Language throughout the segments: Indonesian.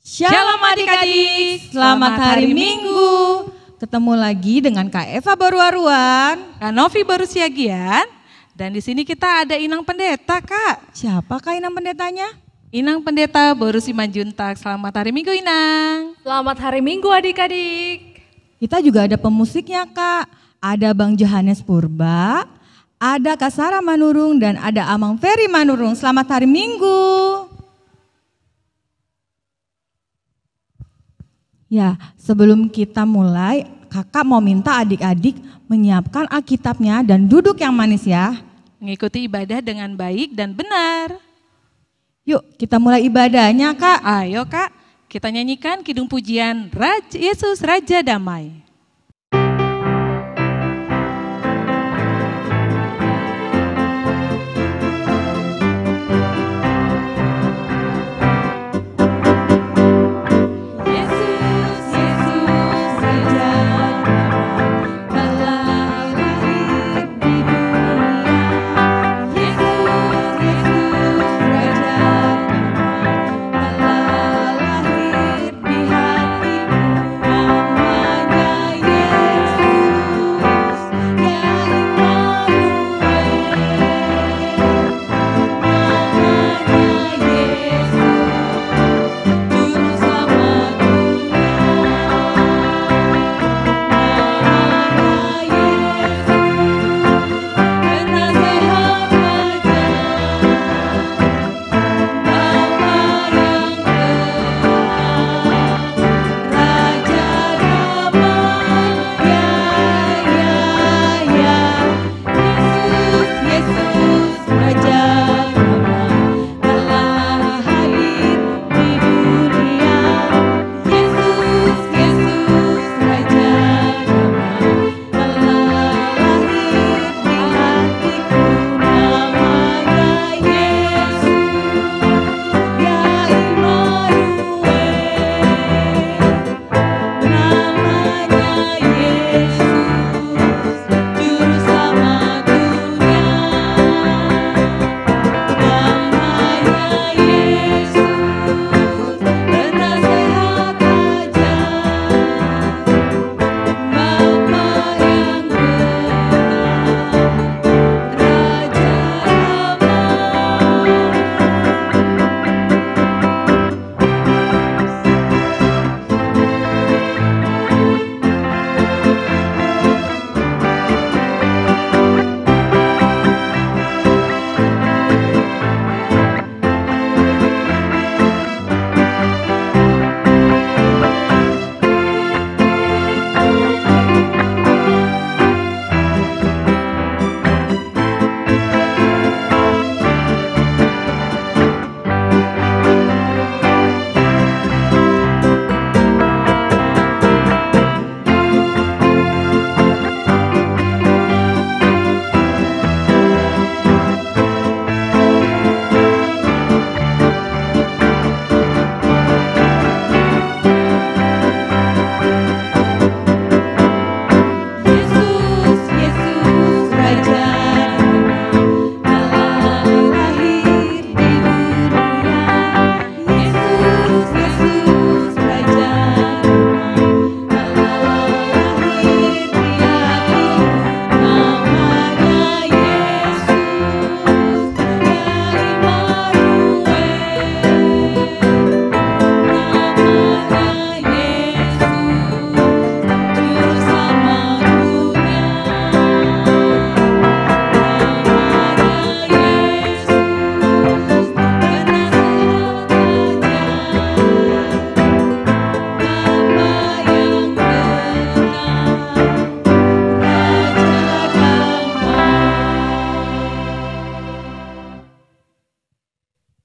Shalom adik-adik, selamat hari Minggu. Ketemu lagi dengan Kak Eva Baruaruan, Kak Novi baru siagian, dan di sini kita ada Inang Pendeta, Kak. Siapa Kak Inang Pendetanya? Inang Pendeta baru Simanjuntak. Selamat hari Minggu, Inang. Selamat hari Minggu adik-adik. Kita juga ada pemusiknya Kak. Ada Bang Johannes Purba, ada Kak Sarah Manurung, dan ada Amang Ferry Manurung. Selamat hari Minggu. Ya, sebelum kita mulai, kakak mau minta adik-adik menyiapkan Alkitabnya dan duduk yang manis ya. Mengikuti ibadah dengan baik dan benar. Yuk kita mulai ibadahnya Kak. Ayo Kak, kita nyanyikan kidung pujian Yesus Raja Damai.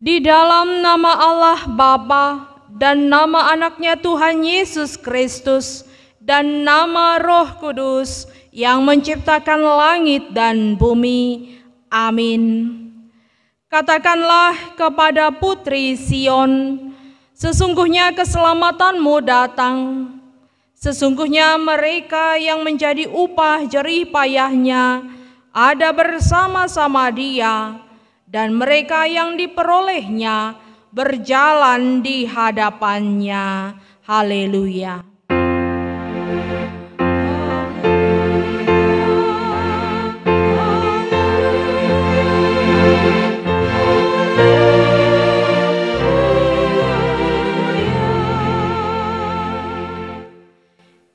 Di dalam nama Allah Bapa dan nama anaknya Tuhan Yesus Kristus dan nama Roh Kudus yang menciptakan langit dan bumi. Amin. Katakanlah kepada putri Sion, sesungguhnya keselamatanmu datang. Sesungguhnya mereka yang menjadi upah jerih payahnya ada bersama-sama dia, dan mereka yang diperolehnya berjalan di hadapannya. Haleluya.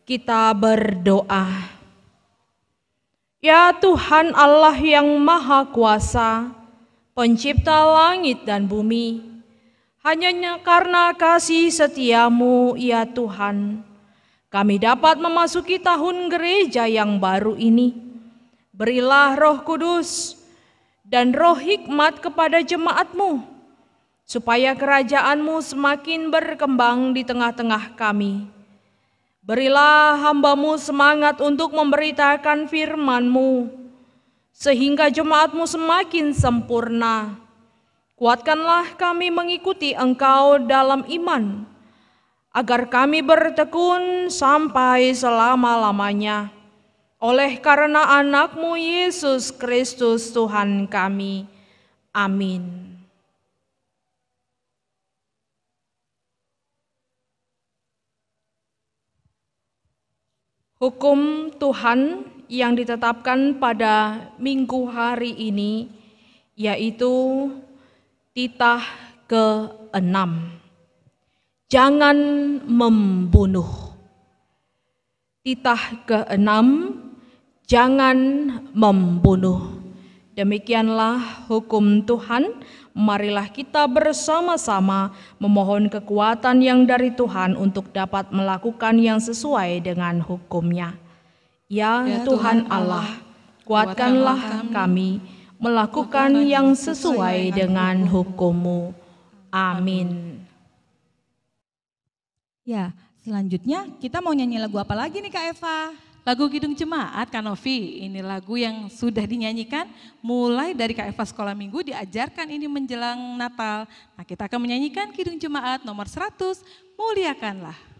Kita berdoa. Ya Tuhan Allah yang Maha Kuasa, Pencipta langit dan bumi, hanya karena kasih setiamu ya Tuhan, kami dapat memasuki tahun gereja yang baru ini. Berilah Roh Kudus dan roh hikmat kepada jemaat-Mu, supaya kerajaan-Mu semakin berkembang di tengah-tengah kami. Berilah hamba-Mu semangat untuk memberitakan firman-Mu, sehingga jemaat-Mu semakin sempurna. Kuatkanlah kami mengikuti Engkau dalam iman, agar kami bertekun sampai selama-lamanya. Oleh karena anak-Mu Yesus Kristus Tuhan kami. Amin. Hukum Tuhan yang ditetapkan pada minggu hari ini yaitu titah ke-6. Jangan membunuh. Titah ke-6, jangan membunuh. Demikianlah hukum Tuhan. Marilah kita bersama-sama memohon kekuatan yang dari Tuhan untuk dapat melakukan yang sesuai dengan hukum-Nya. Ya Tuhan Allah, kuatkanlah kami melakukan yang sesuai dengan hukum-Mu. Amin. Ya, selanjutnya kita mau nyanyi lagu apa lagi nih Kak Eva? Lagu Kidung Jemaat, Kak Novi, ini lagu yang sudah dinyanyikan mulai dari Kak Eva Sekolah Minggu, diajarkan ini menjelang Natal. Nah, kita akan menyanyikan Kidung Jemaat nomor 100, Muliakanlah. Muliakanlah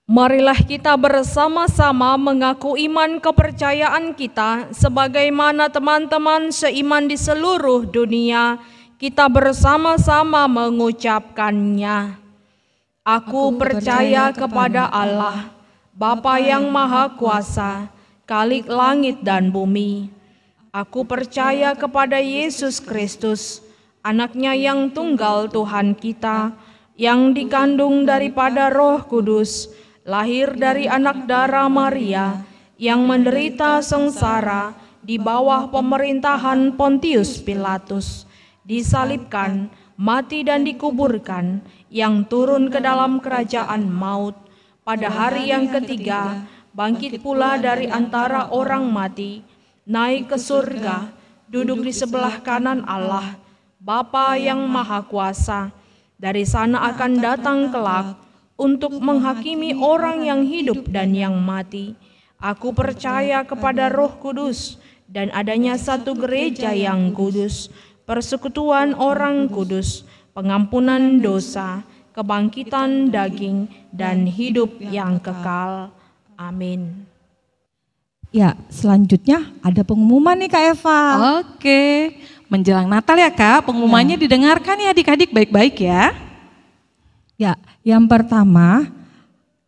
Marilah kita bersama-sama mengaku iman kepercayaan kita sebagaimana teman-teman seiman di seluruh dunia. Kita bersama-sama mengucapkannya. Aku percaya kepada Allah, Bapa yang Maha Kuasa, Khalik langit dan bumi. Aku percaya kepada Yesus Kristus, Anaknya yang tunggal Tuhan kita, yang dikandung daripada Roh Kudus, lahir dari anak darah Maria, yang menderita sengsara di bawah pemerintahan Pontius Pilatus, disalibkan, mati dan dikuburkan, yang turun ke dalam kerajaan maut, pada hari yang ketiga, bangkit pula dari antara orang mati, naik ke surga, duduk di sebelah kanan Allah, Bapa yang Maha Kuasa. Dari sana akan datang kelak untuk menghakimi orang yang hidup dan yang mati. Aku percaya kepada Roh Kudus dan adanya satu gereja yang kudus, persekutuan orang kudus, pengampunan dosa, kebangkitan daging, dan hidup yang kekal. Amin. Ya, selanjutnya ada pengumuman nih Kak Eva. Oke, menjelang Natal ya Kak, pengumumannya didengarkan ya adik-adik baik-baik ya. Ya, yang pertama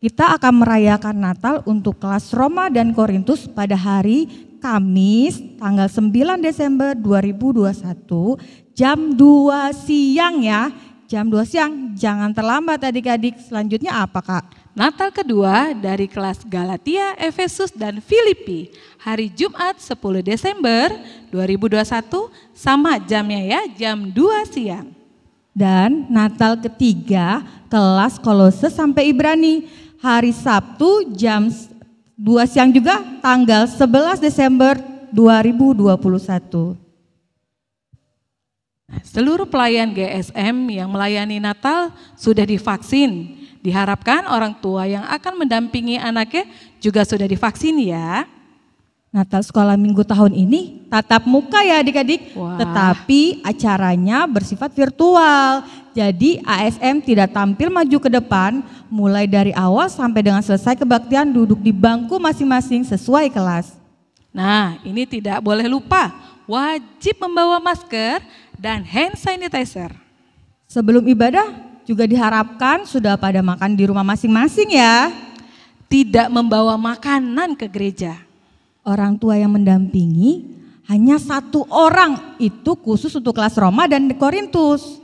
kita akan merayakan Natal untuk kelas Roma dan Korintus pada hari Kamis tanggal 9 Desember 2021 jam 2 siang ya. Jam 2 siang, jangan terlambat adik-adik. Selanjutnya apa Kak? Natal kedua dari kelas Galatia, Efesus, dan Filipi. Hari Jumat 10 Desember 2021 sama jamnya ya, jam 2 siang. Dan Natal ketiga kelas Kolose sampai Ibrani. Hari Sabtu jam 2 siang juga tanggal 11 Desember 2021. Seluruh pelayan GSM yang melayani Natal sudah divaksin. Diharapkan orang tua yang akan mendampingi anaknya juga sudah divaksin ya. Natal sekolah minggu tahun ini tatap muka ya adik-adik, Wah. tetapi acaranya bersifat virtual. Jadi ASM tidak tampil maju ke depan, mulai dari awal sampai dengan selesai kebaktian duduk di bangku masing-masing sesuai kelas. Nah, ini tidak boleh lupa, wajib membawa masker dan hand sanitizer. Sebelum ibadah juga diharapkan sudah pada makan di rumah masing-masing ya. Tidak membawa makanan ke gereja. Orang tua yang mendampingi hanya 1 orang, itu khusus untuk kelas Roma dan Korintus.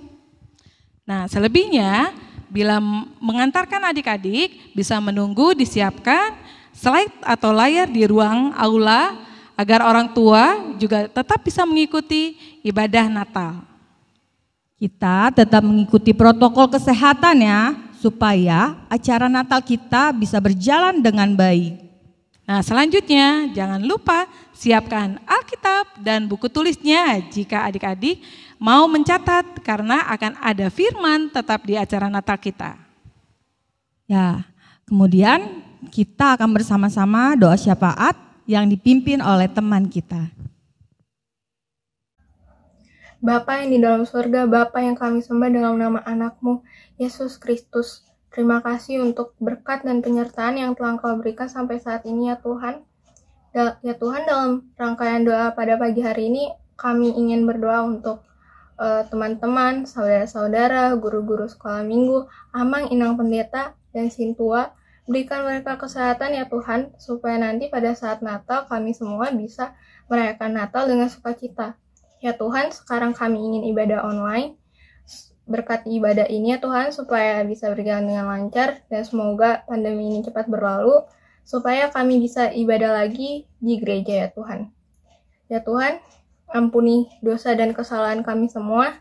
Nah, selebihnya bila mengantarkan adik-adik bisa menunggu disiapkan slide atau layar di ruang aula agar orang tua juga tetap bisa mengikuti ibadah Natal. Kita tetap mengikuti protokol kesehatan ya, supaya acara Natal kita bisa berjalan dengan baik. Nah, selanjutnya jangan lupa siapkan Alkitab dan buku tulisnya jika adik-adik mau mencatat karena akan ada firman tetap di acara Natal kita. Ya, kemudian kita akan bersama-sama doa syafaat yang dipimpin oleh teman kita. Bapa yang di dalam surga, Bapa yang kami sembah dalam nama anak-Mu, Yesus Kristus. Terima kasih untuk berkat dan penyertaan yang telah Engkau berikan sampai saat ini ya Tuhan. Ya Tuhan, dalam rangkaian doa pada pagi hari ini, kami ingin berdoa untuk teman-teman, saudara-saudara, guru-guru sekolah minggu, Amang, Inang Pendeta, dan Sintua. Berikan mereka kesehatan ya Tuhan, supaya nanti pada saat Natal kami semua bisa merayakan Natal dengan sukacita. Ya Tuhan, sekarang kami ingin ibadah online. Berkati ibadah ini ya Tuhan, supaya bisa berjalan dengan lancar, dan semoga pandemi ini cepat berlalu, supaya kami bisa ibadah lagi di gereja ya Tuhan. Ya Tuhan, ampuni dosa dan kesalahan kami semua.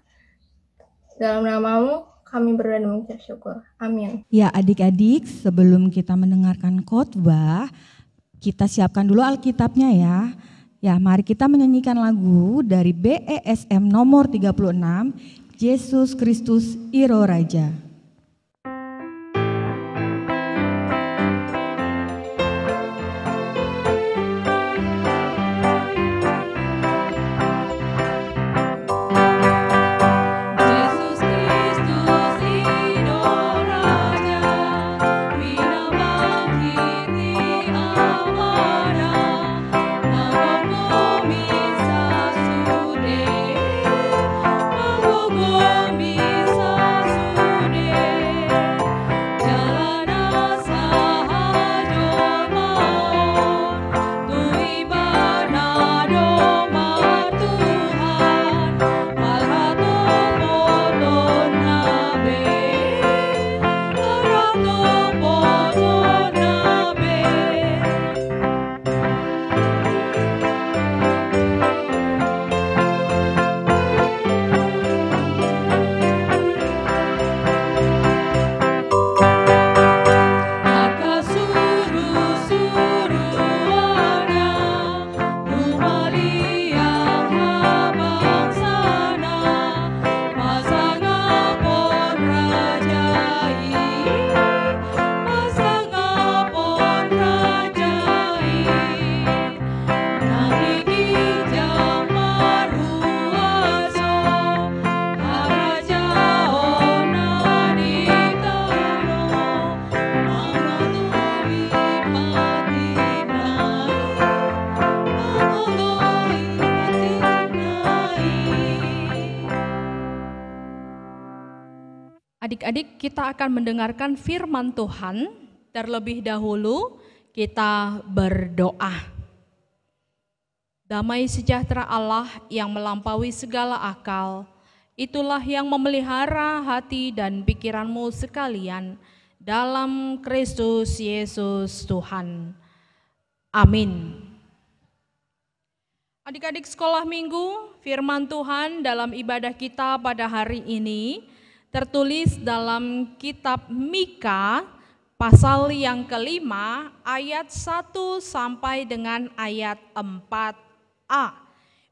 Dalam nama-Mu kami berdoa dan mengucap syukur. Amin. Ya adik-adik, sebelum kita mendengarkan khotbah, kita siapkan dulu Alkitabnya ya. Ya, mari kita menyanyikan lagu dari BESM nomor 36, Yesus Kristus Iro Raja. Yesus Kristus Iro Raja, Wina Adik-adik, kita akan mendengarkan firman Tuhan. Terlebih dahulu kita berdoa. Damai sejahtera Allah yang melampaui segala akal, itulah yang memelihara hati dan pikiranmu sekalian dalam Kristus Yesus Tuhan. Amin. Adik-adik sekolah minggu, firman Tuhan dalam ibadah kita pada hari ini tertulis dalam kitab Mika pasal yang kelima ayat 1 sampai dengan ayat 4a.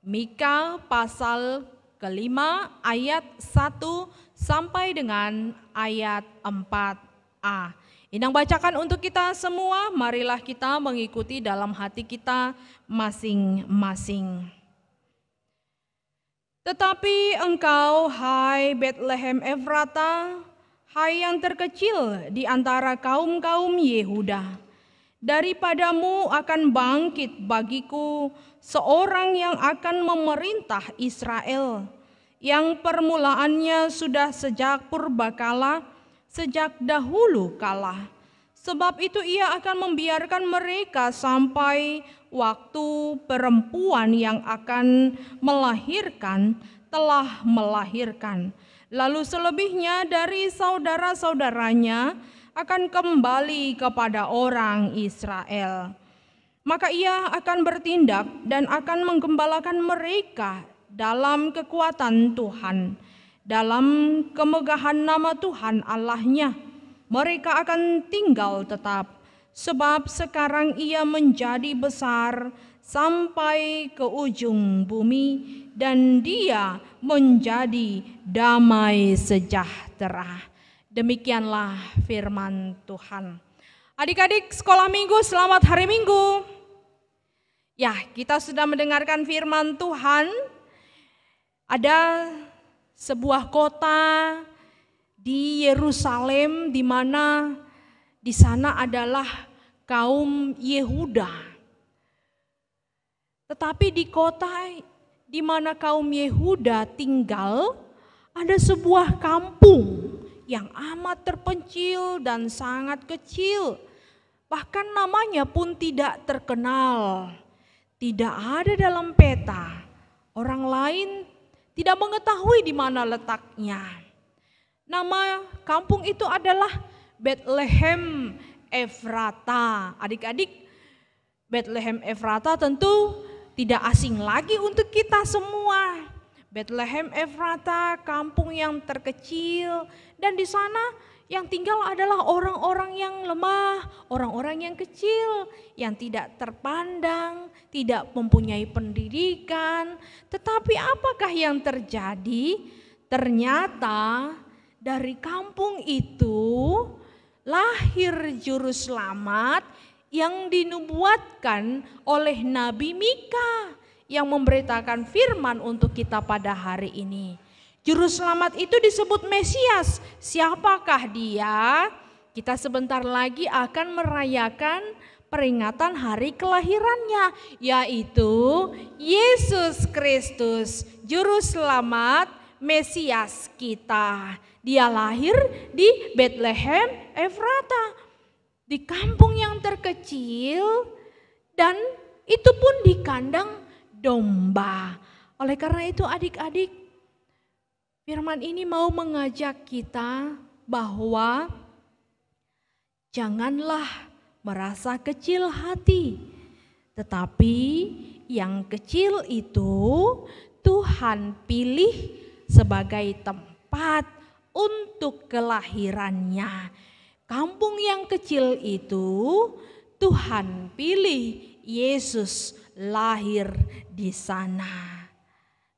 Mika pasal kelima ayat 1 sampai dengan ayat 4a. Inang bacakan untuk kita semua, marilah kita mengikuti dalam hati kita masing-masing. Tetapi engkau, hai Betlehem Efrata, hai yang terkecil di antara kaum-kaum Yehuda, daripadamu akan bangkit bagiku seorang yang akan memerintah Israel, yang permulaannya sudah sejak purbakala, sejak dahulu kala. Sebab itu ia akan membiarkan mereka sampai waktu perempuan yang akan melahirkan telah melahirkan. Lalu selebihnya dari saudara-saudaranya akan kembali kepada orang Israel. Maka ia akan bertindak dan akan menggembalakan mereka dalam kekuatan Tuhan, dalam kemegahan nama Tuhan Allahnya. Mereka akan tinggal tetap, sebab sekarang ia menjadi besar sampai ke ujung bumi, dan dia menjadi damai sejahtera. Demikianlah firman Tuhan. Adik-adik sekolah minggu, selamat hari Minggu. Ya, kita sudah mendengarkan firman Tuhan. Ada sebuah kota di Yerusalem di mana di sana adalah kaum Yehuda. Tetapi di kota di mana kaum Yehuda tinggal ada sebuah kampung yang amat terpencil dan sangat kecil. Bahkan namanya pun tidak terkenal. Tidak ada dalam peta. Orang lain tidak mengetahui di mana letaknya. Nama kampung itu adalah Betlehem Efrata. Adik-adik, Betlehem Efrata tentu tidak asing lagi untuk kita semua. Betlehem Efrata, kampung yang terkecil, dan di sana yang tinggal adalah orang-orang yang lemah, orang-orang yang kecil, yang tidak terpandang, tidak mempunyai pendidikan. Tetapi apakah yang terjadi? Ternyata dari kampung itu lahir juru selamat yang dinubuatkan oleh Nabi Mika yang memberitakan firman untuk kita pada hari ini. Juru selamat itu disebut Mesias. Siapakah dia? Kita sebentar lagi akan merayakan peringatan hari kelahirannya, yaitu Yesus Kristus, juru selamat Mesias kita. Dia lahir di Betlehem Efrata, di kampung yang terkecil, dan itu pun di kandang domba. Oleh karena itu adik-adik, firman ini mau mengajak kita bahwa janganlah merasa kecil hati, tetapi yang kecil itu Tuhan pilih sebagai tempat untuk kelahirannya. Kampung yang kecil itu Tuhan pilih Yesus lahir di sana.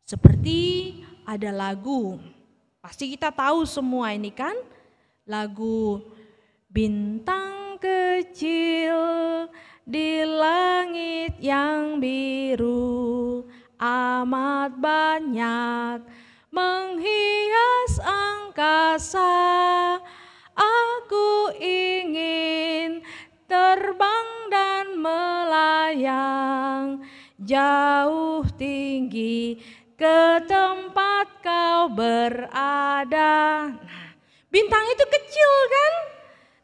Seperti ada lagu, pasti kita tahu semua ini kan, lagu bintang kecil di langit yang biru amat banyak menghias angkasa. Aku ingin terbang dan melayang jauh tinggi ke tempat kau berada. Nah, Bintang itu kecil kan?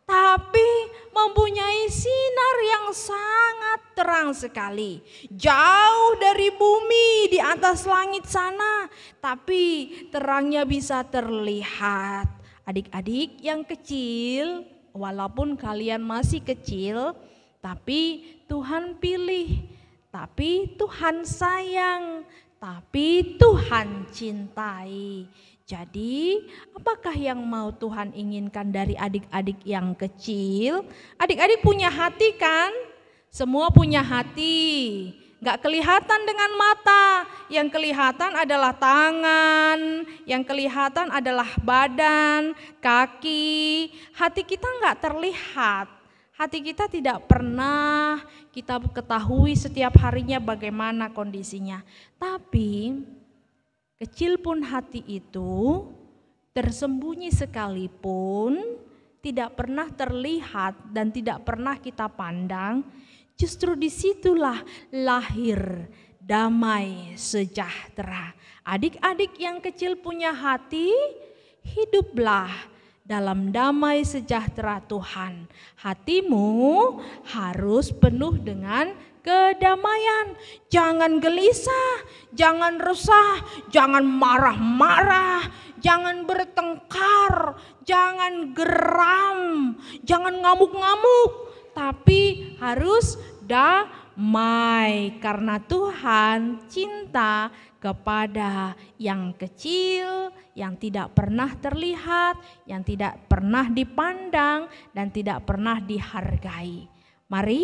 Tapi mempunyai sinar yang sangat terang sekali. Jauh dari bumi di atas langit sana. Tapi terangnya bisa terlihat. Adik-adik yang kecil, walaupun kalian masih kecil, tapi Tuhan pilih. Tapi Tuhan sayang. Tapi Tuhan cintai. Jadi, apakah yang mau Tuhan inginkan dari adik-adik yang kecil? Adik-adik punya hati kan? Semua punya hati. Gak kelihatan dengan mata. Yang kelihatan adalah tangan. Yang kelihatan adalah badan, kaki. Hati kita gak terlihat. Hati kita tidak pernah kita ketahui setiap harinya bagaimana kondisinya. Tapi kecil pun hati itu, tersembunyi sekalipun, tidak pernah terlihat dan tidak pernah kita pandang, justru disitulah lahir damai sejahtera. Adik-adik yang kecil punya hati, hiduplah dalam damai sejahtera Tuhan. Hatimu harus penuh dengan kedamaian. Jangan gelisah, jangan resah, jangan marah-marah, jangan bertengkar, jangan geram, jangan ngamuk-ngamuk, tapi harus damai karena Tuhan cinta kepada yang kecil, yang tidak pernah terlihat, yang tidak pernah dipandang dan tidak pernah dihargai. Mari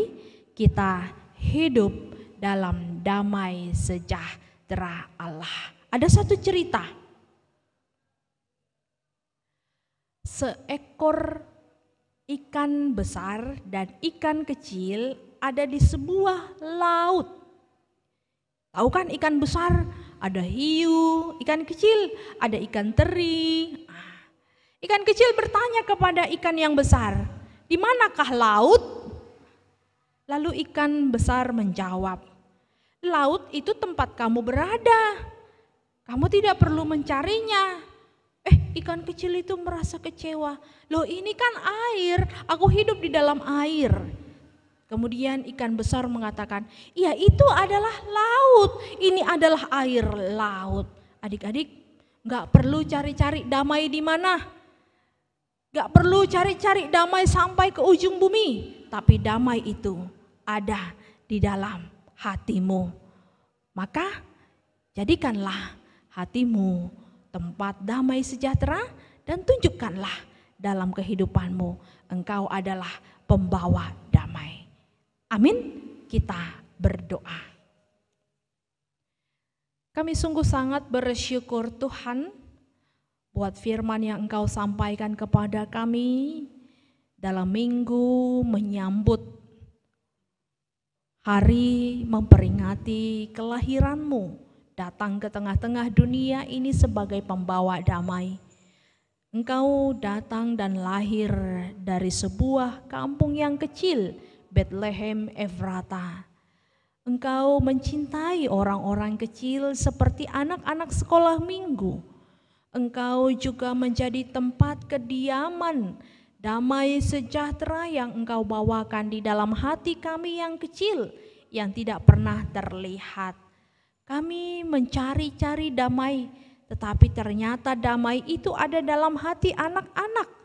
kita hidup dalam damai sejahtera Allah. Ada satu cerita. Seekor ikan besar dan ikan kecil ada di sebuah laut. Tahu kan ikan besar ada hiu, ikan kecil ada ikan teri. Ikan kecil bertanya kepada ikan yang besar, "Di manakah laut?" Lalu ikan besar menjawab, "Laut itu tempat kamu berada. Kamu tidak perlu mencarinya." Ikan kecil itu merasa kecewa. "Loh, ini kan air, aku hidup di dalam air." Kemudian ikan besar mengatakan, "Iya, itu adalah laut, ini adalah air laut." Adik-adik, gak perlu cari-cari damai di mana. Gak perlu cari-cari damai sampai ke ujung bumi. Tapi damai itu ada di dalam hatimu. Maka jadikanlah hatimu tempat damai sejahtera dan tunjukkanlah dalam kehidupanmu engkau adalah pembawa damai. Amin. Kita berdoa. Kami sungguh sangat bersyukur Tuhan buat firman yang Engkau sampaikan kepada kami dalam minggu menyambut hari memperingati kelahiran-Mu datang ke tengah-tengah dunia ini sebagai pembawa damai. Engkau datang dan lahir dari sebuah kampung yang kecil, Bethlehem Efrata. Engkau mencintai orang-orang kecil seperti anak-anak sekolah minggu. Engkau juga menjadi tempat kediaman damai sejahtera yang Engkau bawakan di dalam hati kami yang kecil yang tidak pernah terlihat. Kami mencari-cari damai, tetapi ternyata damai itu ada dalam hati anak-anak.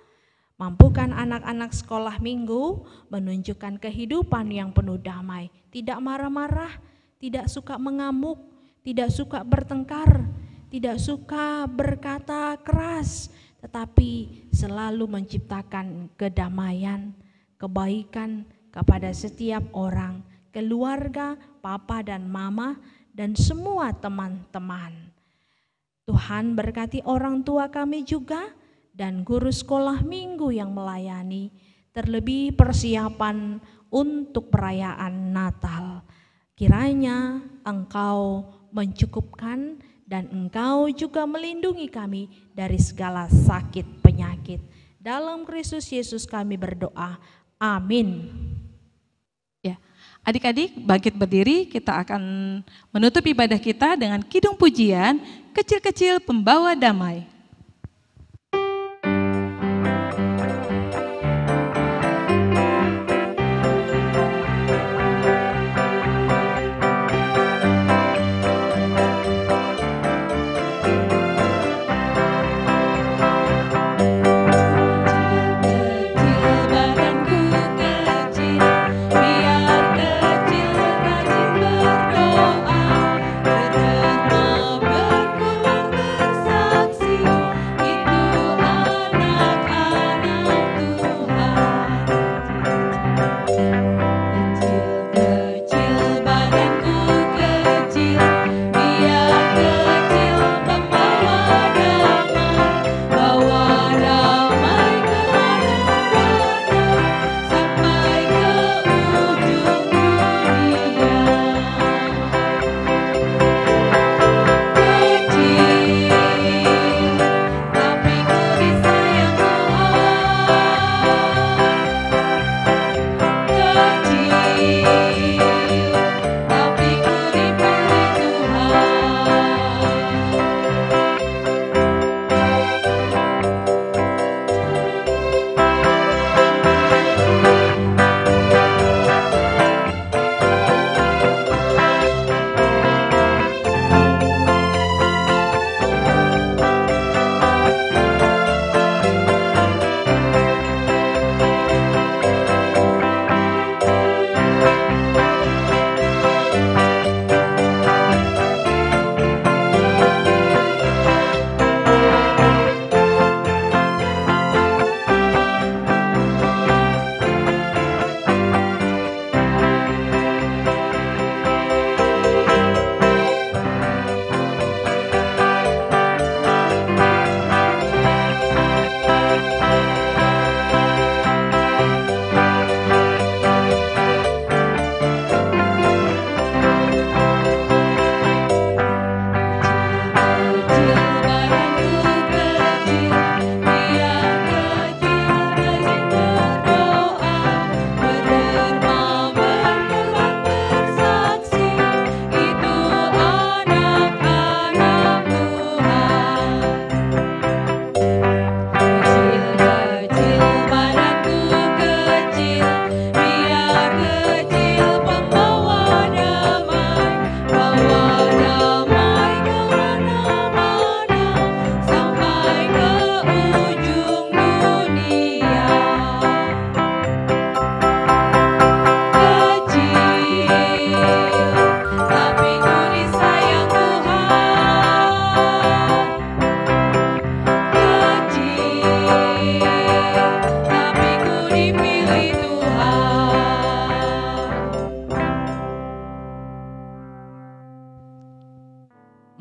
Mampukan anak-anak sekolah minggu menunjukkan kehidupan yang penuh damai. Tidak marah-marah, tidak suka mengamuk, tidak suka bertengkar, tidak suka berkata keras, tetapi selalu menciptakan kedamaian, kebaikan kepada setiap orang, keluarga, papa dan mama, dan semua teman-teman. Tuhan berkati orang tua kami juga dan guru sekolah minggu yang melayani, terlebih persiapan untuk perayaan Natal. Kiranya Engkau mencukupkan dan Engkau juga melindungi kami dari segala sakit penyakit. Dalam Kristus Yesus kami berdoa. Amin. Ya, adik-adik bangkit berdiri, kita akan menutup ibadah kita dengan kidung pujian Kecil-kecil Pembawa Damai.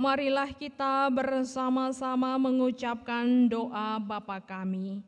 marilah kita bersama-sama mengucapkan doa Bapa kami.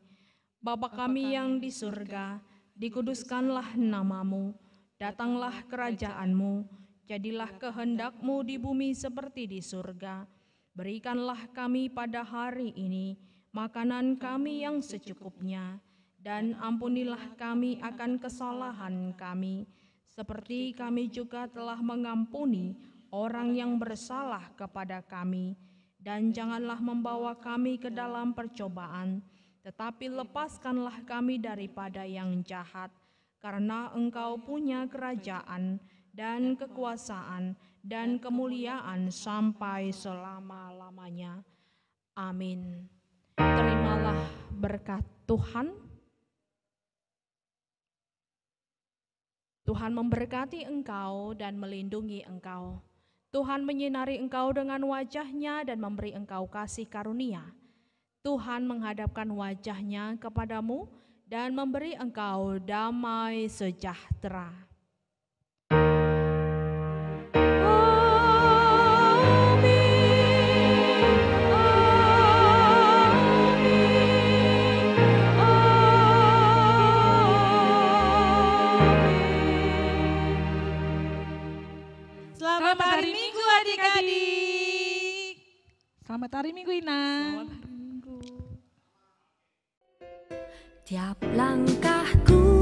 Bapa kami yang di surga, dikuduskanlah namamu, datanglah kerajaan-Mu, jadilah kehendak-Mu di bumi seperti di surga. Berikanlah kami pada hari ini makanan kami yang secukupnya, dan ampunilah kami akan kesalahan kami, seperti kami juga telah mengampuni orang yang bersalah kepada kami. Dan janganlah membawa kami ke dalam percobaan, tetapi lepaskanlah kami daripada yang jahat, karena Engkau punya kerajaan dan kekuasaan dan kemuliaan sampai selama-lamanya. Amin. Terimalah berkat Tuhan. Tuhan memberkati engkau dan melindungi engkau. Tuhan menyinari engkau dengan wajah-Nya dan memberi engkau kasih karunia. Tuhan menghadapkan wajah-Nya kepadamu dan memberi engkau damai sejahtera. Selamat hari Minggu adik-adik. Selamat hari Minggu Ina. Selamat hari Minggu. Tiap langkahku